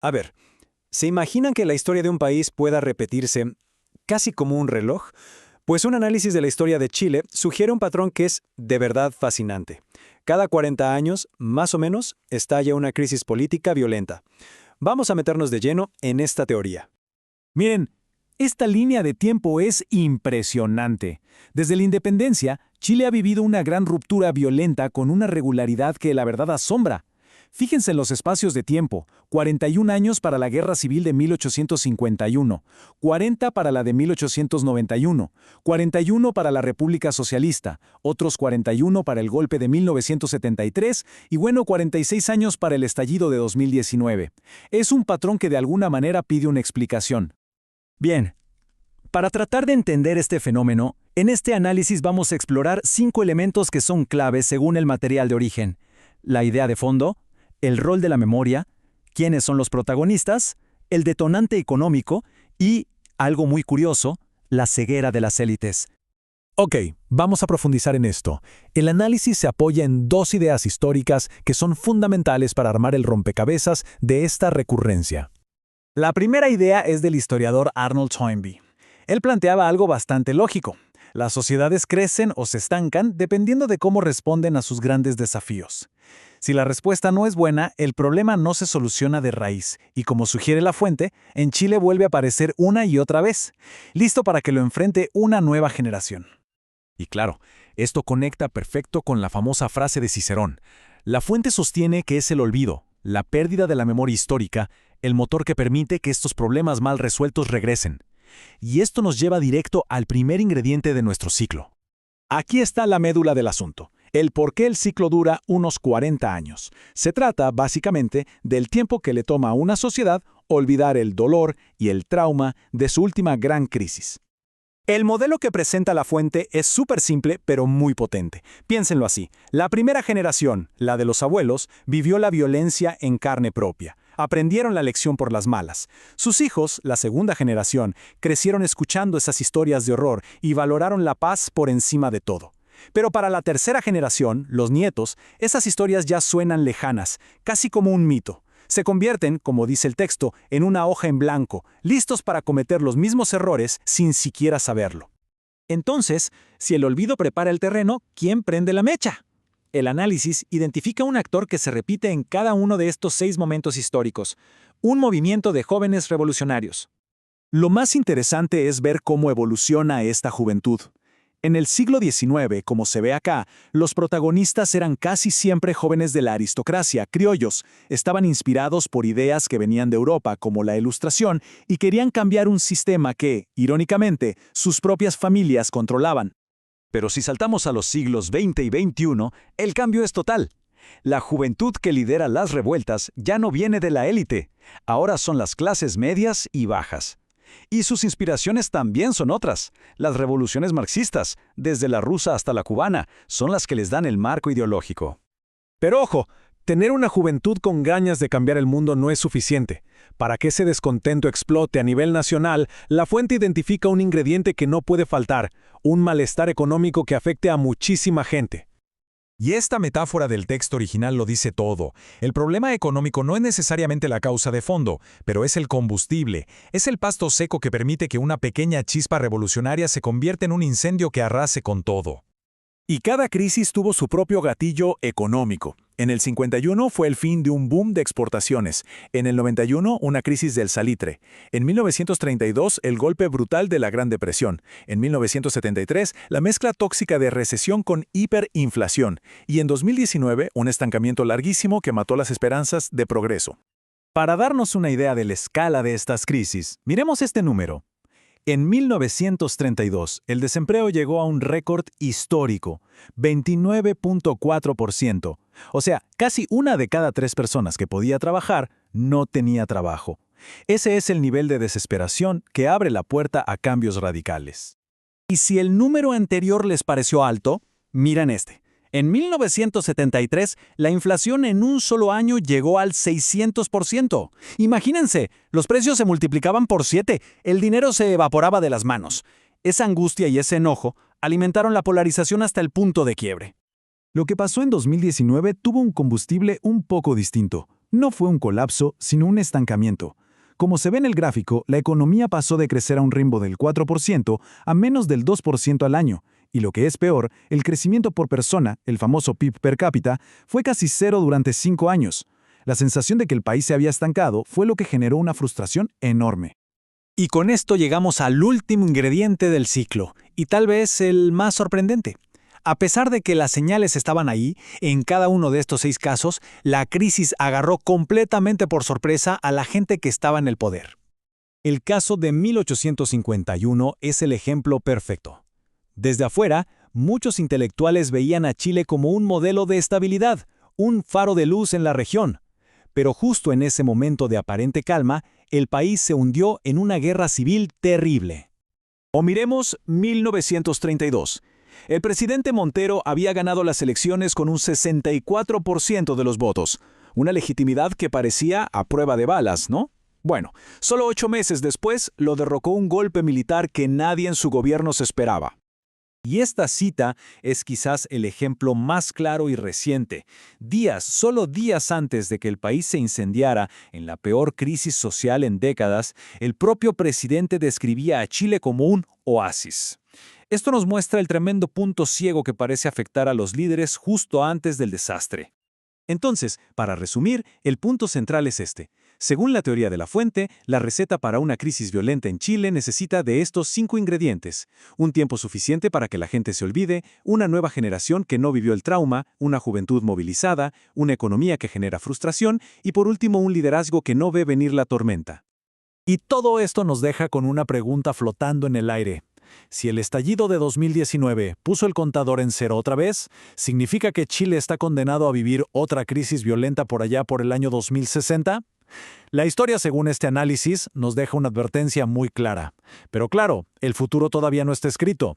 A ver, ¿se imaginan que la historia de un país pueda repetirse casi como un reloj? Pues un análisis de la historia de Chile sugiere un patrón que es de verdad fascinante. Cada 40 años, más o menos, estalla una crisis política violenta. Vamos a meternos de lleno en esta teoría. Miren, esta línea de tiempo es impresionante. Desde la independencia, Chile ha vivido una gran ruptura violenta con una regularidad que la verdad asombra. Fíjense en los espacios de tiempo: 41 años para la Guerra Civil de 1851, 40 para la de 1891, 41 para la República Socialista, otros 41 para el golpe de 1973 y bueno, 46 años para el estallido de 2019. Es un patrón que de alguna manera pide una explicación. Bien, para tratar de entender este fenómeno, en este análisis vamos a explorar 5 elementos que son claves según el material de origen: la idea de fondo, el rol de la memoria, quiénes son los protagonistas, el detonante económico y, algo muy curioso, la ceguera de las élites. Ok, vamos a profundizar en esto. El análisis se apoya en 2 ideas históricas que son fundamentales para armar el rompecabezas de esta recurrencia. La primera idea es del historiador Arnold Toynbee. Él planteaba algo bastante lógico. Las sociedades crecen o se estancan dependiendo de cómo responden a sus grandes desafíos. Si la respuesta no es buena, el problema no se soluciona de raíz, y como sugiere la fuente, en Chile vuelve a aparecer una y otra vez, listo para que lo enfrente una nueva generación. Y claro, esto conecta perfecto con la famosa frase de Cicerón. La fuente sostiene que es el olvido, la pérdida de la memoria histórica, el motor que permite que estos problemas mal resueltos regresen. Y esto nos lleva directo al primer ingrediente de nuestro ciclo. Aquí está la médula del asunto, el por qué el ciclo dura unos 40 años. Se trata, básicamente, del tiempo que le toma a una sociedad olvidar el dolor y el trauma de su última gran crisis. El modelo que presenta la fuente es súper simple, pero muy potente. Piénsenlo así. La primera generación, la de los abuelos, vivió la violencia en carne propia. Aprendieron la lección por las malas. Sus hijos, la segunda generación, crecieron escuchando esas historias de horror y valoraron la paz por encima de todo. Pero para la tercera generación, los nietos, esas historias ya suenan lejanas, casi como un mito. Se convierten, como dice el texto, en una hoja en blanco, listos para cometer los mismos errores sin siquiera saberlo. Entonces, si el olvido prepara el terreno, ¿quién prende la mecha? El análisis identifica un actor que se repite en cada uno de estos 6 momentos históricos: un movimiento de jóvenes revolucionarios. Lo más interesante es ver cómo evoluciona esta juventud. En el siglo XIX, como se ve acá, los protagonistas eran casi siempre jóvenes de la aristocracia, criollos. Estaban inspirados por ideas que venían de Europa, como la Ilustración, y querían cambiar un sistema que, irónicamente, sus propias familias controlaban. Pero si saltamos a los siglos XX y XXI, el cambio es total. La juventud que lidera las revueltas ya no viene de la élite, ahora son las clases medias y bajas. Y sus inspiraciones también son otras. Las revoluciones marxistas, desde la rusa hasta la cubana, son las que les dan el marco ideológico. Pero ojo, tener una juventud con ganas de cambiar el mundo no es suficiente. Para que ese descontento explote a nivel nacional, la fuente identifica un ingrediente que no puede faltar: un malestar económico que afecte a muchísima gente. Y esta metáfora del texto original lo dice todo. El problema económico no es necesariamente la causa de fondo, pero es el combustible. Es el pasto seco que permite que una pequeña chispa revolucionaria se convierta en un incendio que arrase con todo. Y cada crisis tuvo su propio gatillo económico. En el 51 fue el fin de un boom de exportaciones. En el 91, una crisis del salitre. En 1932, el golpe brutal de la Gran Depresión. En 1973, la mezcla tóxica de recesión con hiperinflación. Y en 2019, un estancamiento larguísimo que mató las esperanzas de progreso. Para darnos una idea de la escala de estas crisis, miremos este número. En 1932, el desempleo llegó a un récord histórico: 29.4%. O sea, casi 1 de cada 3 personas que podía trabajar no tenía trabajo. Ese es el nivel de desesperación que abre la puerta a cambios radicales. Y si el número anterior les pareció alto, miren este. En 1973, la inflación en un solo año llegó al 600%. Imagínense, los precios se multiplicaban por 7, el dinero se evaporaba de las manos. Esa angustia y ese enojo alimentaron la polarización hasta el punto de quiebre. Lo que pasó en 2019 tuvo un combustible un poco distinto. No fue un colapso, sino un estancamiento. Como se ve en el gráfico, la economía pasó de crecer a un ritmo del 4% a menos del 2% al año, y lo que es peor, el crecimiento por persona, el famoso PIB per cápita, fue casi cero durante 5 años. La sensación de que el país se había estancado fue lo que generó una frustración enorme. Y con esto llegamos al último ingrediente del ciclo, y tal vez el más sorprendente. A pesar de que las señales estaban ahí, en cada uno de estos 6 casos, la crisis agarró completamente por sorpresa a la gente que estaba en el poder. El caso de 1851 es el ejemplo perfecto. Desde afuera, muchos intelectuales veían a Chile como un modelo de estabilidad, un faro de luz en la región. Pero justo en ese momento de aparente calma, el país se hundió en una guerra civil terrible. O miremos 1932. El presidente Montero había ganado las elecciones con un 64% de los votos, una legitimidad que parecía a prueba de balas, ¿no? Bueno, solo 8 meses después lo derrocó un golpe militar que nadie en su gobierno se esperaba. Y esta cita es quizás el ejemplo más claro y reciente. Solo días antes de que el país se incendiara en la peor crisis social en décadas, el propio presidente describía a Chile como un oasis. Esto nos muestra el tremendo punto ciego que parece afectar a los líderes justo antes del desastre. Entonces, para resumir, el punto central es este. Según la teoría de la fuente, la receta para una crisis violenta en Chile necesita de estos 5 ingredientes: un tiempo suficiente para que la gente se olvide, una nueva generación que no vivió el trauma, una juventud movilizada, una economía que genera frustración y por último un liderazgo que no ve venir la tormenta. Y todo esto nos deja con una pregunta flotando en el aire. Si el estallido de 2019 puso el contador en cero otra vez, ¿significa que Chile está condenado a vivir otra crisis violenta por allá por el año 2060? La historia, según este análisis, nos deja una advertencia muy clara. Pero claro, el futuro todavía no está escrito.